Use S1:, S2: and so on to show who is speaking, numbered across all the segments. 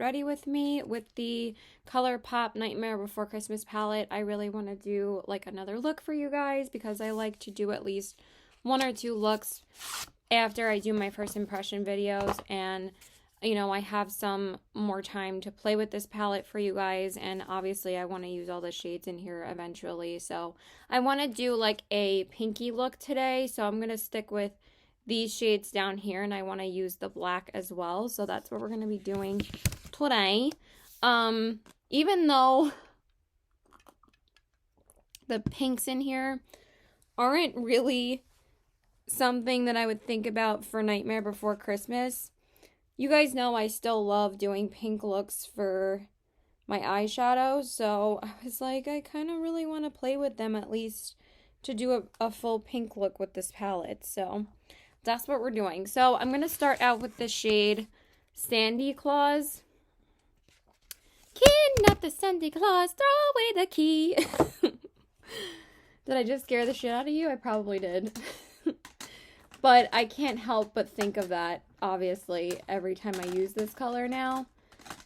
S1: ready with me with the Colourpop Nightmare Before Christmas palette. I really want to do like another look for you guys because I like to do at least 1 or 2 looks after I do my first impression videos, and you know, I have some more time to play with this palette for you guys, and obviously I want to use all the shades in here eventually. So I want to do like a pinky look today, so I'm going to stick with these shades down here, and I want to use the black as well. So that's what we're going to be doing today. Even though the pinks in here aren't really something that I would think about for Nightmare Before Christmas, you guys know I still love doing pink looks for my eyeshadow, so I was like, I kind of really want to play with them at least to do a full pink look with this palette. So that's what we're doing. So I'm going to start out with the shade Sandy Claus. Kidnap the Sandy Claus, throw away the key. Did I just scare the shit out of you? I probably did. But I can't help but think of that, obviously, every time I use this color now.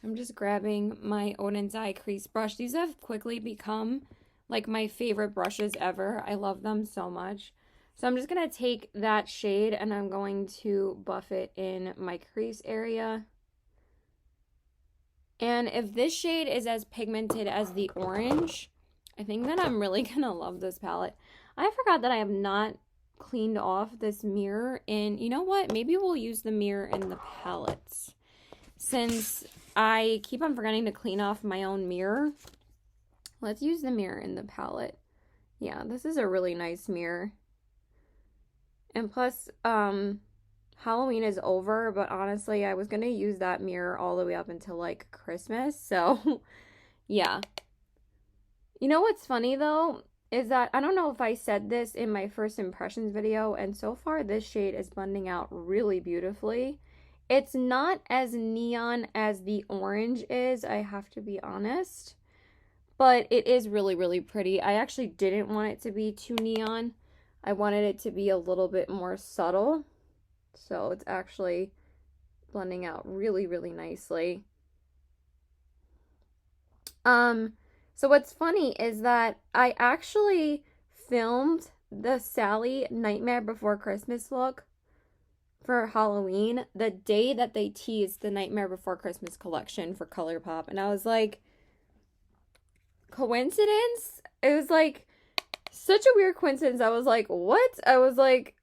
S1: I'm just grabbing my Odin's Eye crease brush. These have quickly become like my favorite brushes ever. I love them so much. So I'm just going to take that shade and I'm going to buff it in my crease area. And if this shade is as pigmented as the orange, I think that I'm really going to love this palette. I forgot that I have not cleaned off this mirror, and you know what, maybe we'll use the mirror in the palettes since I keep on forgetting to clean off my own mirror. Let's use the mirror in the palette. Yeah, this is a really nice mirror, and plus Halloween is over, but honestly I was gonna use that mirror all the way up until like Christmas, so yeah. You know what's funny though is that I don't know if I said this in my first impressions video, and so far this shade is blending out really beautifully. It's not as neon as the orange is, I have to be honest, but it is really, really pretty. I actually didn't want it to be too neon. I wanted it to be a little bit more subtle, so it's actually blending out really, really nicely. So what's funny is that I actually filmed the Sally Nightmare Before Christmas look for Halloween the day that they teased the Nightmare Before Christmas collection for Colourpop. And I was like, coincidence? It was like such a weird coincidence. I was like, what? I was like,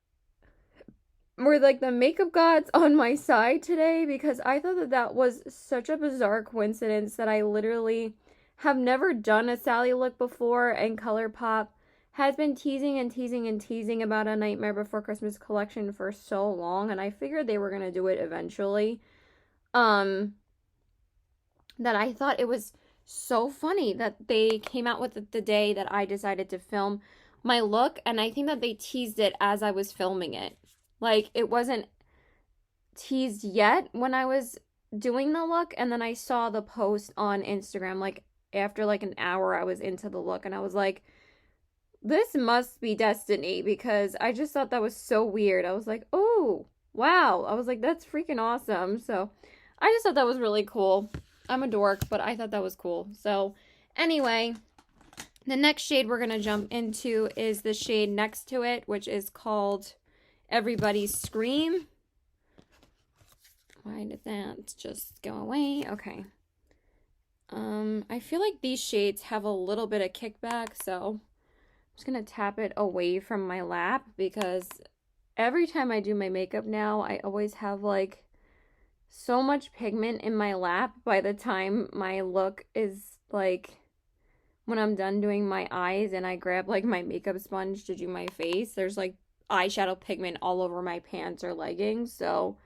S1: were like the makeup gods on my side today? Because I thought that that was such a bizarre coincidence that I literally have never done a Sally look before, and Colourpop has been teasing and teasing and teasing about a Nightmare Before Christmas collection for so long, and I figured they were going to do it eventually. That I thought it was so funny that they came out with it the day that I decided to film my look, and I think that they teased it as I was filming it. Like, it wasn't teased yet when I was doing the look, and then I saw the post on Instagram, like, after like an hour I was into the look, and I was like, this must be destiny, because I just thought that was so weird. I was like, oh, wow. I was like, that's freaking awesome. So I just thought that was really cool. I'm a dork, but I thought that was cool. So anyway, the next shade we're going to jump into is the shade next to it, which is called Everybody's Scream. Why did that just go away? Okay. I feel like these shades have a little bit of kickback, so I'm just going to tap it away from my lap, because every time I do my makeup now, I always have like so much pigment in my lap by the time my look is like, when I'm done doing my eyes and I grab like my makeup sponge to do my face, there's like eyeshadow pigment all over my pants or leggings, so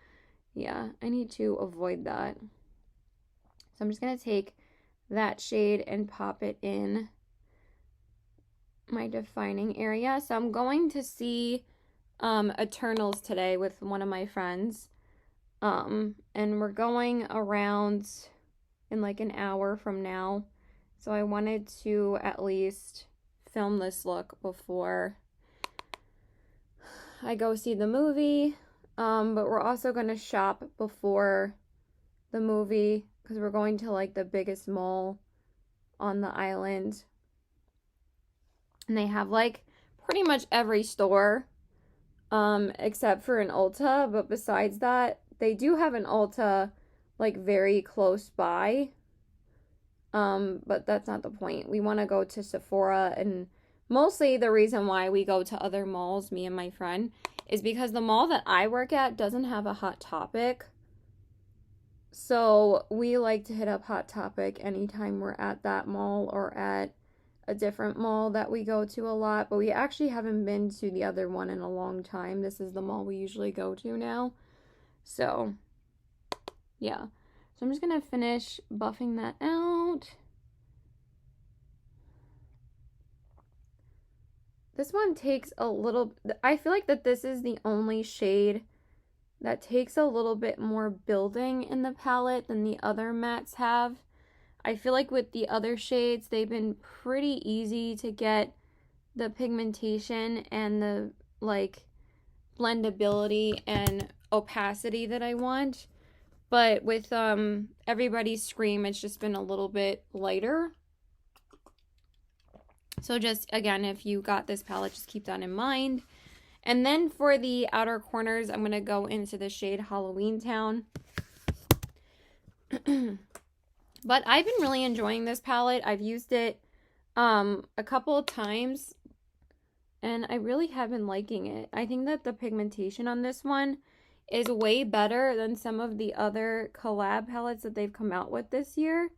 S1: yeah, I need to avoid that. So I'm just going to take that shade and pop it in my defining area. So I'm going to see Eternals today with one of my friends. And we're going around in like an hour from now. So I wanted to at least film this look before I go see the movie. But we're also going to shop before the movie because we're going to like the biggest mall on the island. And they have like pretty much every store except for an Ulta, but besides that, they do have an Ulta like very close by. But that's not the point. We want to go to Sephora, and mostly the reason why we go to other malls, me and my friend, is because the mall that I work at doesn't have a Hot Topic. So we like to hit up Hot Topic anytime we're at that mall or at a different mall that we go to a lot. But we actually haven't been to the other one in a long time. This is the mall we usually go to now. So, yeah. So I'm just going to finish buffing that out. This one takes a little, I feel like that this is the only shade that takes a little bit more building in the palette than the other mattes have. I feel like with the other shades, they've been pretty easy to get the pigmentation and the like blendability and opacity that I want. But with Everybody's Scream, it's just been a little bit lighter. So just, again, if you got this palette, just keep that in mind. And then for the outer corners, I'm going to go into the shade Halloween Town. But I've been really enjoying this palette. I've used it a couple of times, and I really have been liking it. I think that the pigmentation on this one is way better than some of the other collab palettes that they've come out with this year.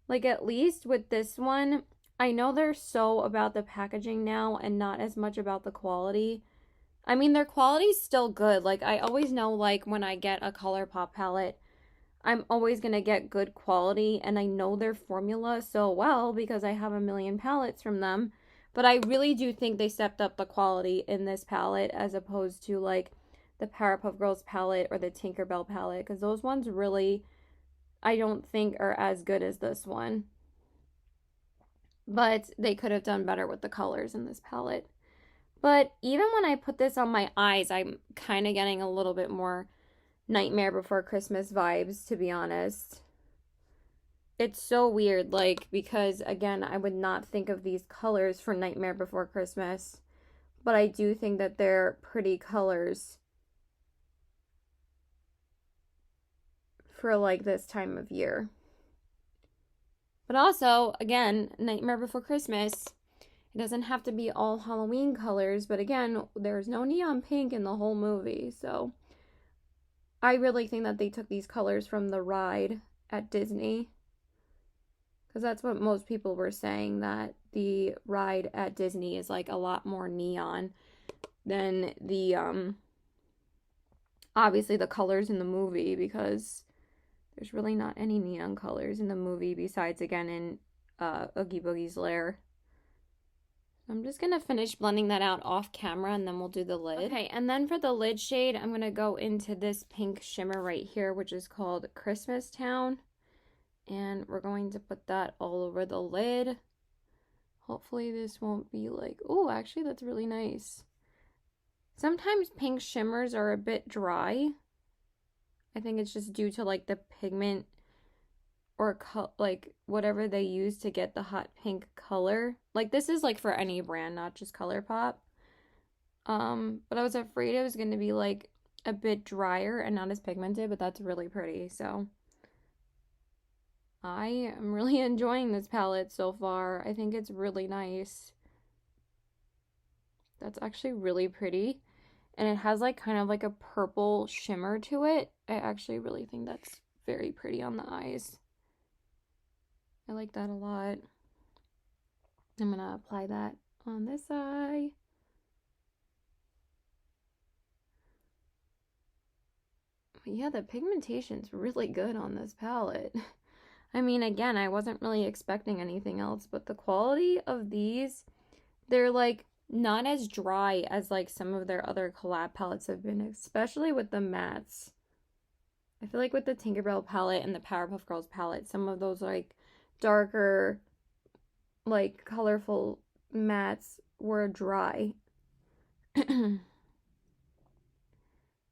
S1: Like, at least with this one, I know they're so about the packaging now and not as much about the quality. I mean, their quality's still good. Like, I always know, like, when I get a Colourpop palette, I'm always going to get good quality, and I know their formula so well because I have a million palettes from them. But I really do think they stepped up the quality in this palette as opposed to, like, the Powerpuff Girls palette or the Tinkerbell palette, because those ones really, I don't think, are as good as this one. But they could have done better with the colors in this palette. But even when I put this on my eyes, I'm kind of getting a little bit more Nightmare Before Christmas vibes, to be honest. It's so weird, like, because, again, I would not think of these colors for Nightmare Before Christmas. But I do think that they're pretty colors for, like, this time of year. But also, again, Nightmare Before Christmas, it doesn't have to be all Halloween colors, but again, there's no neon pink in the whole movie, so I really think that they took these colors from the ride at Disney, because that's what most people were saying, that the ride at Disney is like a lot more neon than the obviously the colors in the movie, because there's really not any neon colors in the movie besides, again, in Oogie Boogie's lair. I'm just going to finish blending that out off camera, and then we'll do the lid. Okay, and then for the lid shade, I'm going to go into this pink shimmer right here, which is called Christmas Town. And we're going to put that all over the lid. Hopefully this won't be like, oh, actually that's really nice. Sometimes pink shimmers are a bit dry. I think it's just due to like the pigment or like whatever they use to get the hot pink color. Like, this is like for any brand, not just Colourpop. But I was afraid it was going to be like a bit drier and not as pigmented, but that's really pretty. So I am really enjoying this palette so far. I think it's really nice. That's actually really pretty. And it has like kind of like a purple shimmer to it. I actually really think that's very pretty on the eyes. I like that a lot. I'm going to apply that on this eye. But yeah, the pigmentation's really good on this palette. I mean, again, I wasn't really expecting anything else, but the quality of these, they're like not as dry as like some of their other collab palettes have been, especially with the mattes. I feel like with the Tinkerbell palette and the Powerpuff Girls palette, some of those like darker, like colorful mattes were dry. And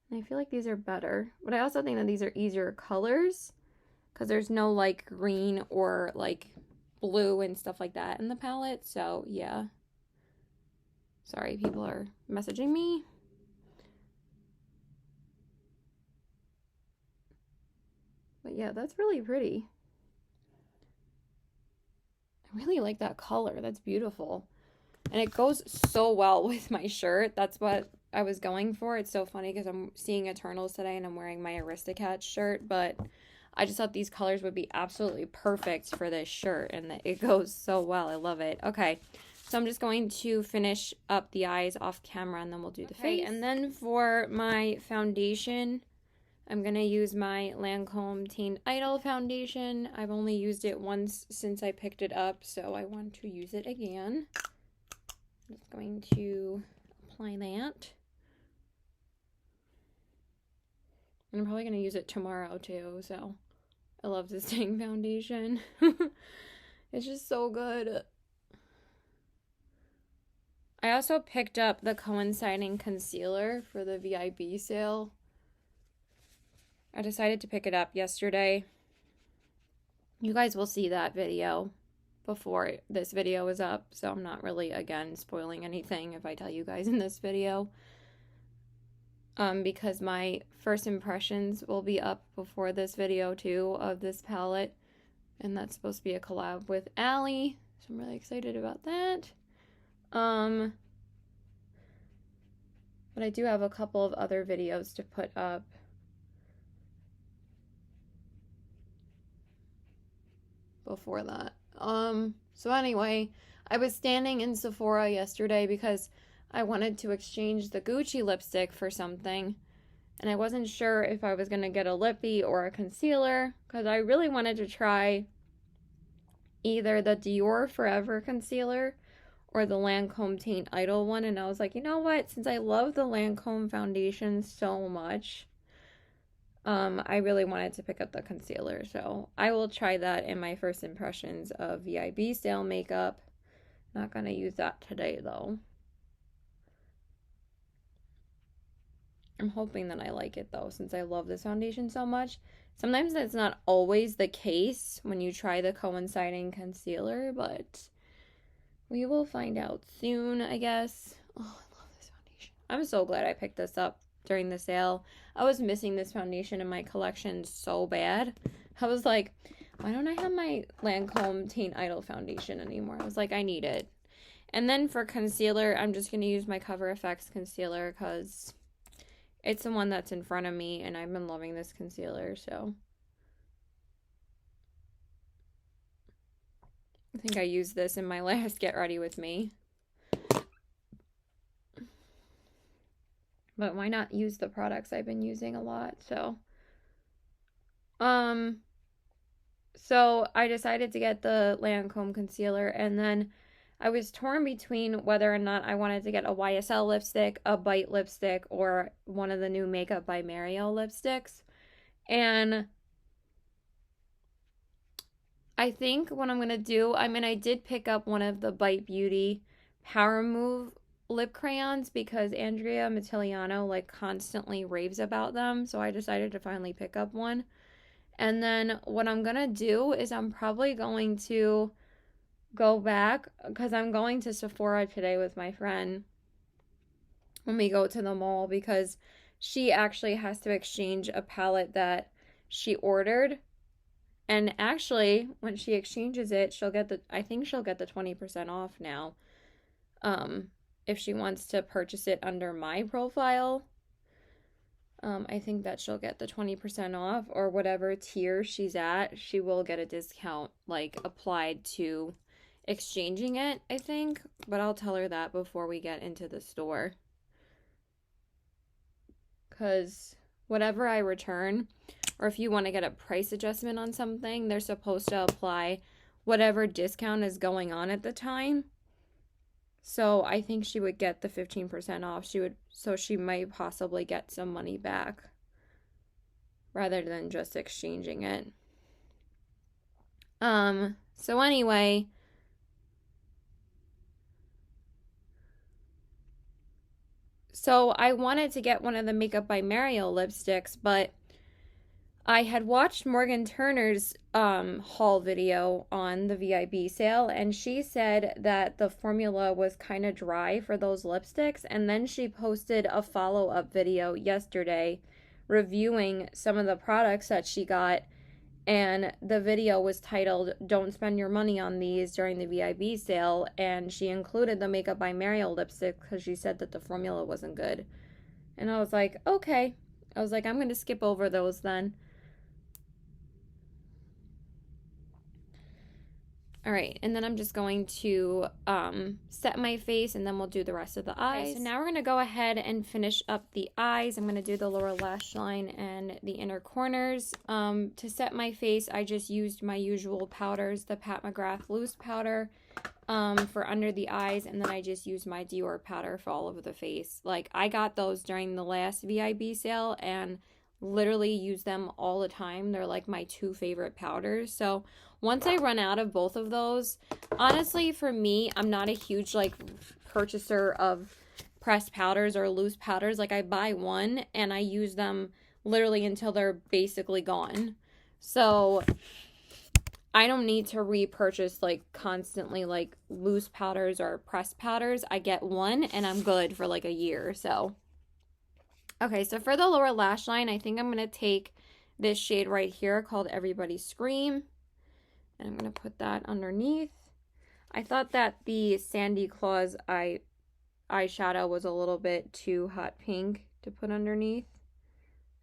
S1: I feel like these are better, but I also think that these are easier colors because there's no like green or like blue and stuff like that in the palette. So yeah, sorry, people are messaging me. But yeah, that's really pretty. I really like that color. That's beautiful. And it goes so well with my shirt. That's what I was going for. It's so funny because I'm seeing Eternals today and I'm wearing my Aristocats shirt, but I just thought these colors would be absolutely perfect for this shirt, and it goes so well. I love it. Okay, so I'm just going to finish up the eyes off camera, and then we'll do the face. And then for my foundation, I'm going to use my Lancome Teen Idol foundation. I've only used it once since I picked it up, so I want to use it again. I'm just going to apply that. And I'm probably going to use it tomorrow too, so I love this dang foundation. It's just so good. I also picked up the coinciding concealer for the VIB sale. I decided to pick it up yesterday. You guys will see that video before this video is up, so I'm not really, again, spoiling anything if I tell you guys in this video. Because my first impressions will be up before this video too of this palette, and that's supposed to be a collab with Allie, so I'm really excited about that. But I do have a couple of other videos to put up. Before that. So anyway, I was standing in Sephora yesterday because I wanted to exchange the Gucci lipstick for something, and I wasn't sure if I was going to get a lippy or a concealer, because I really wanted to try either the Dior Forever concealer or the Lancome Teen Idol one, and I was like, you know what, since I love the Lancome foundation so much, I really wanted to pick up the concealer, so I will try that in my first impressions of VIB sale makeup. Not gonna use that today though. I'm hoping that I like it though, since I love this foundation so much. Sometimes that's not always the case when you try the coinciding concealer, but we will find out soon, I guess. Oh, I love this foundation. I'm so glad I picked this up during the sale. I was missing this foundation in my collection so bad. I was like, why don't I have my Lancome Teen Idol foundation anymore? I was like, I need it. And then for concealer, I'm just going to use my Cover FX concealer because it's the one that's in front of me, and I've been loving this concealer, so. I think I used this in my last Get Ready With Me. But why not use the products I've been using a lot, so. So I decided to get the Lancome concealer, and then I was torn between whether or not I wanted to get a YSL lipstick, a Bite lipstick, or one of the new Makeup by Mario lipsticks. And I think what I'm going to do, I did pick up one of the Bite Beauty Power Move lip crayons because Andrea Mattiliano like constantly raves about them, so I decided to finally pick up one. And then what I'm gonna do is I'm probably going to go back, because I'm going to Sephora today with my friend when we go to the mall, because she actually has to exchange a palette that she ordered. And actually, when she exchanges it, I think she'll get the 20% off now. If she wants to purchase it under my profile, I think that she'll get the 20% off, or whatever tier she's at, she will get a discount like applied to exchanging it, I think. But I'll tell her that before we get into the store, because whatever I return, or if you want to get a price adjustment on something, they're supposed to apply whatever discount is going on at the time. So I think she would get the 15% off. So she might possibly get some money back rather than just exchanging it. So anyway, so I wanted to get one of the Makeup by Mario lipsticks, but I had watched Morgan Turner's haul video on the VIB sale, and she said that the formula was kind of dry for those lipsticks. And then she posted a follow-up video yesterday reviewing some of the products that she got. And the video was titled, "Don't Spend Your Money on These During the VIB Sale." And she included the Makeup by Mario lipstick because she said that the formula wasn't good. And I was like, okay. I was like, I'm going to skip over those then. All right, and then I'm just going to set my face, and then we'll do the rest of the eyes. Okay, so now we're going to go ahead and finish up the eyes. I'm going to do the lower lash line and the inner corners. To set my face, I just used my usual powders, the Pat McGrath loose powder for under the eyes, and then I just used my Dior powder for all over the face. Like, I got those during the last VIB sale, and literally use them all the time. They're like my 2 favorite powders. So once I run out of both of those, honestly, for me, I'm not a huge like purchaser of pressed powders or loose powders. Like, I buy one and I use them literally until they're basically gone. So I don't need to repurchase like constantly like loose powders or pressed powders. I get one and I'm good for like a year. So okay, so for the lower lash line, I think I'm going to take this shade right here called Everybody Scream. And I'm going to put that underneath. I thought that the Sandy Claus eyeshadow was a little bit too hot pink to put underneath.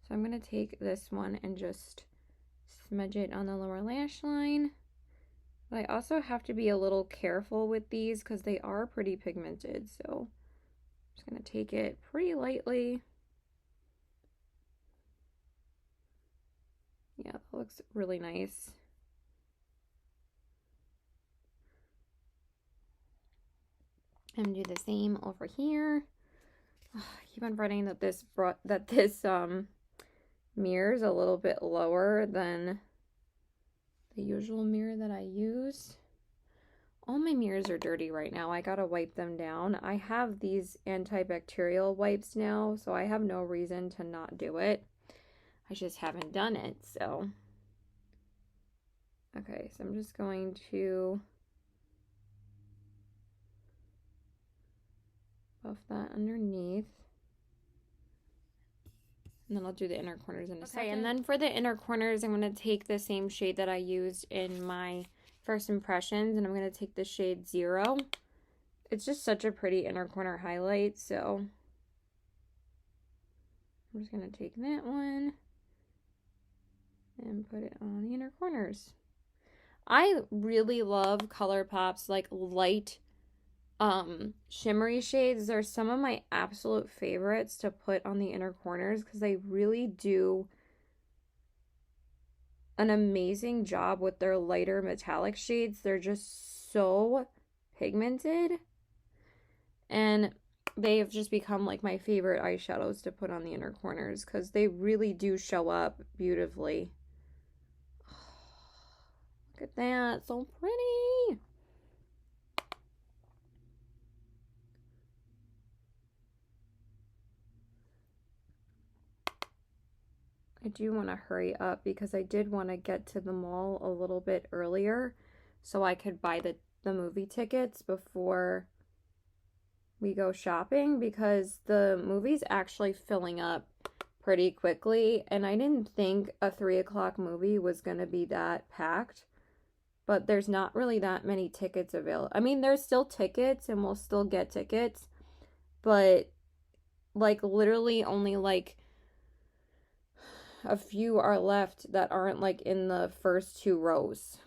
S1: So I'm going to take this one and just smudge it on the lower lash line. But I also have to be a little careful with these because they are pretty pigmented. So I'm just going to take it pretty lightly. Yeah, that looks really nice. And do the same over here. I keep on forgetting that this mirror is a little bit lower than the usual mirror that I use. All my mirrors are dirty right now. I gotta wipe them down. I have these antibacterial wipes now, so I have no reason to not do it. I just haven't done it, so. Okay, so I'm just going to buff that underneath. And then I'll do the inner corners in a second. And then for the inner corners, I'm going to take the same shade that I used in my first impressions, and I'm going to take the shade 0. It's just such a pretty inner corner highlight, so I'm just going to take that one and put it on the inner corners. I really love Colourpop's like light shimmery shades. They're some of my absolute favorites to put on the inner corners because they really do an amazing job with their lighter metallic shades. They're just so pigmented, and they have just become like my favorite eyeshadows to put on the inner corners because they really do show up beautifully. Look at that, so pretty. I do want to hurry up because I did want to get to the mall a little bit earlier so I could buy the movie tickets before we go shopping, because the movie's actually filling up pretty quickly, and I didn't think a 3 o'clock movie was going to be that packed. But there's not really that many tickets available. I mean, there's still tickets and we'll still get tickets. But, like, literally only, like, a few are left that aren't, like, in the first 2 rows.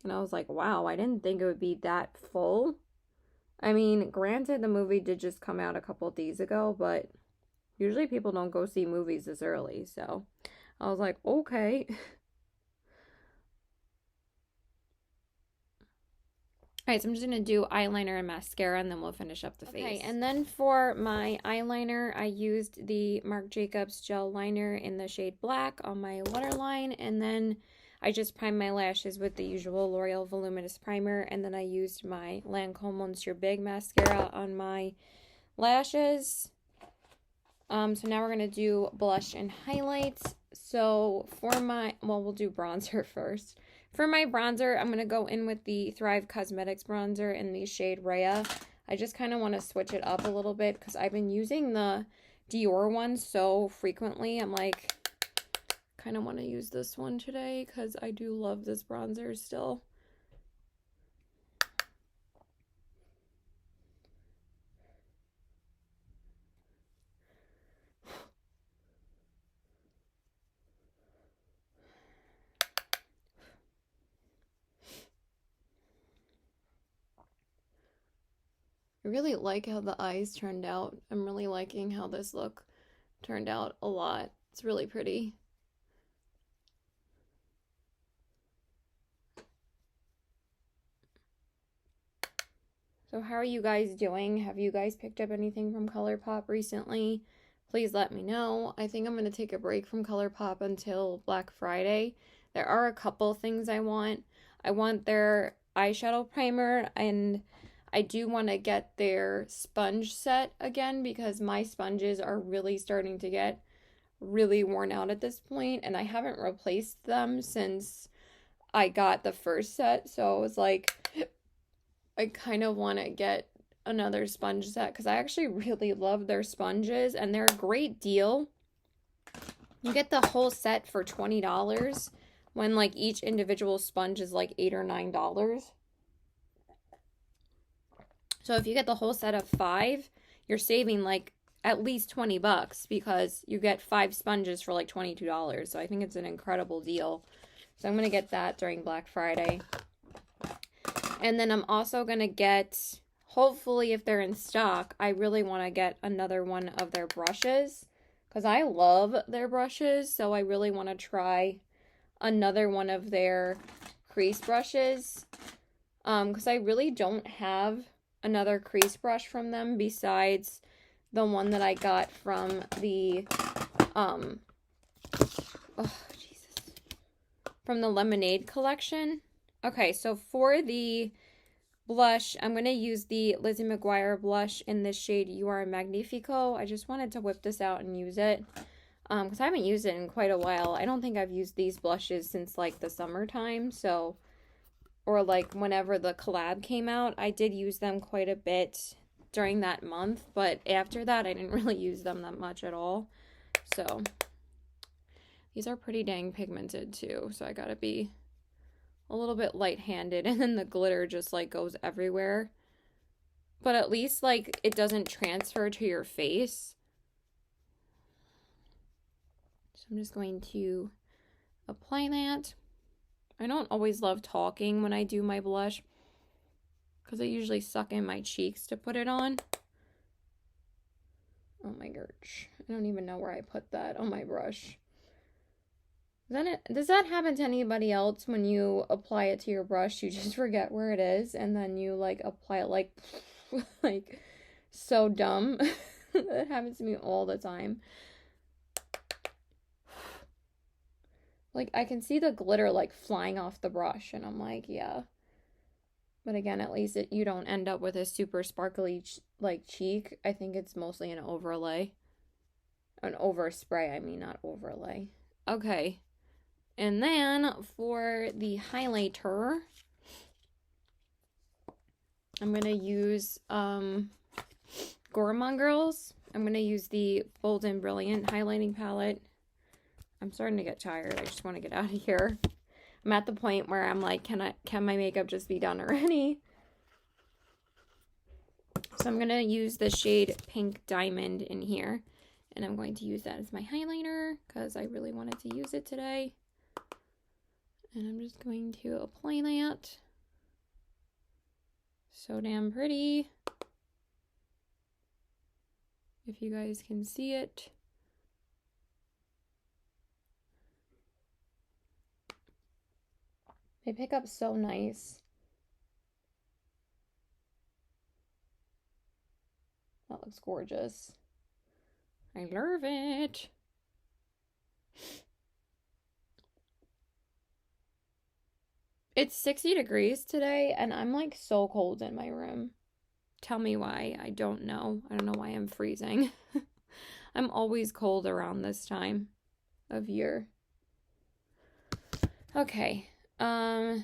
S1: And I was like, wow, I didn't think it would be that full. I mean, granted, the movie did just come out a couple of days ago, but usually people don't go see movies this early. So, I was like, okay. Alright, so I'm just going to do eyeliner and mascara, and then we'll finish up the face. Okay, and then for my eyeliner, I used the Marc Jacobs gel liner in the shade Black on my waterline, and then I just primed my lashes with the usual L'Oreal Voluminous Primer, and then I used my Lancome Monsieur Big mascara on my lashes. So now we're going to do blush and highlights. So for my, well, we'll do bronzer first. For my bronzer, I'm going to go in with the Thrive Cosmetics bronzer in the shade Rhea. I just kind of want to switch it up a little bit because I've been using the Dior one so frequently. I'm like, kind of want to use this one today because I do love this bronzer still. I really like how the eyes turned out. I'm really liking how this look turned out a lot. It's really pretty. So how are you guys doing? Have you guys picked up anything from Colourpop recently? Please let me know. I think I'm going to take a break from Colourpop until Black Friday. There are a couple things I want. I want their eyeshadow primer, and I do want to get their sponge set again because my sponges are really starting to get really worn out at this point, and I haven't replaced them since I got the first set. So I was like, I kind of want to get another sponge set because I actually really love their sponges and they're a great deal. You get the whole set for $20 when like each individual sponge is like $8 or $9. So if you get the whole set of 5, you're saving like at least 20 bucks because you get 5 sponges for like $22. So I think it's an incredible deal. So I'm going to get that during Black Friday. And then I'm also going to get, hopefully if they're in stock, I really want to get another one of their brushes because I love their brushes. So I really want to try another one of their crease brushes because I really don't have another crease brush from them besides the one that I got from the, from the Lemonade collection. Okay, so for the blush, I'm going to use the Lizzie McGuire blush in this shade You Are Magnifico. I just wanted to whip this out and use it because I haven't used it in quite a while. I don't think I've used these blushes since like the summertime, so, or like whenever the collab came out. I did use them quite a bit during that month, but after that I didn't really use them that much at all. So these are pretty dang pigmented too, so I gotta be a little bit light-handed, and then the glitter just like goes everywhere, but at least like it doesn't transfer to your face. So I'm just going to apply that. I don't always love talking when I do my blush because I usually suck in my cheeks to put it on. Oh my gosh, I don't even know where I put that on my brush. Does that happen to anybody else when you apply it to your brush? You just forget where it is and then you like apply it like like so dumb. That happens to me all the time. Like I can see the glitter like flying off the brush and I'm like, yeah. But again, at least you don't end up with a super sparkly like cheek. I think it's mostly an overlay. An overspray, I mean, not overlay. Okay. And then for the highlighter, I'm going to use Gourmand Girls. I'm going to use the Bold and Brilliant highlighting palette. I'm starting to get tired. I just want to get out of here. I'm at the point where I'm like, can my makeup just be done already? So I'm going to use the shade Pink Diamond in here. And I'm going to use that as my highlighter because I really wanted to use it today. And I'm just going to apply that. So damn pretty. If you guys can see it. They pick up so nice. That looks gorgeous. I love it. It's 60 degrees today, and I'm like so cold in my room. Tell me why. I don't know. I don't know why I'm freezing. I'm always cold around this time. of year. Okay. Let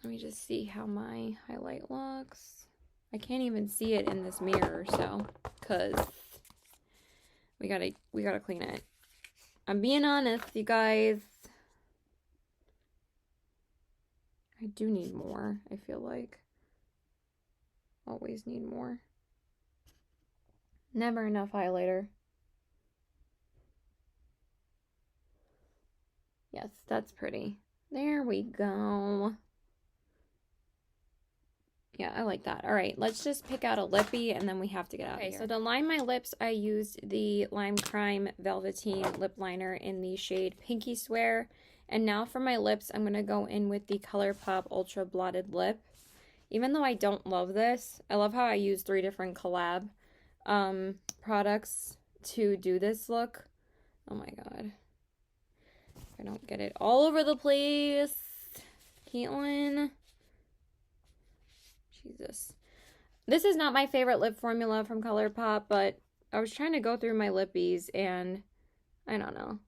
S1: me just see how my highlight looks. I can't even see it in this mirror, so, cause we gotta clean it. I'm being honest, you guys. I do need more, I feel like. Always need more. Never enough highlighter. Yes, that's pretty. There we go. Yeah, I like that. All right, let's just pick out a lippy and then we have to get out of here. So to line my lips, I used the Lime Crime Velveteen Lip Liner in the shade Pinky Swear. And now for my lips, I'm going to go in with the Colourpop Ultra Blotted Lip. Even though I don't love this, I love how I use 3 different collab products to do this look. Oh my god. I don't get it all over the place. Caitlin. Jesus. This is not my favorite lip formula from Colourpop, but I was trying to go through my lippies and I don't know.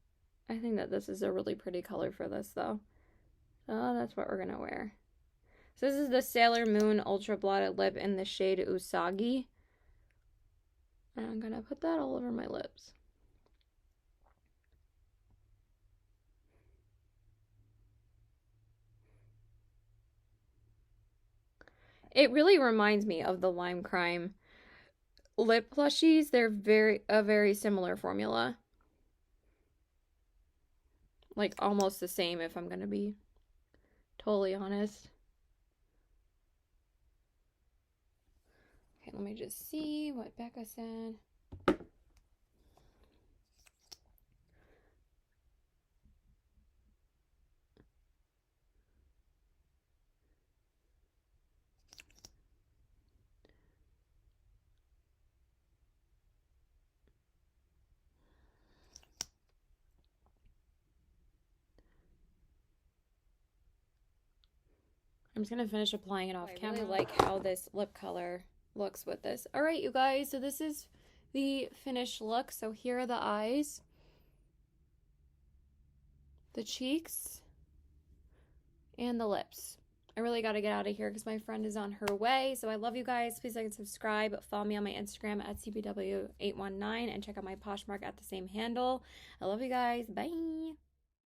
S1: I think that this is a really pretty color for this though. So that's what we're gonna wear. So this is the Sailor Moon Ultra Blotted Lip in the shade Usagi. And I'm gonna put that all over my lips. It really reminds me of the Lime Crime lip plushies. They're a very similar formula. Like almost the same if I'm gonna be totally honest. Okay, let me just see what Becca said. I'm just gonna finish applying it off camera. I really like how this lip color looks with this. All right, you guys, so this is the finished look. So here are the eyes, the cheeks, and the lips. I really got to get out of here because my friend is on her way. So I love you guys. Please like and subscribe. Follow me on my Instagram at CBW819 and check out my Poshmark at the same handle. I love you guys. Bye.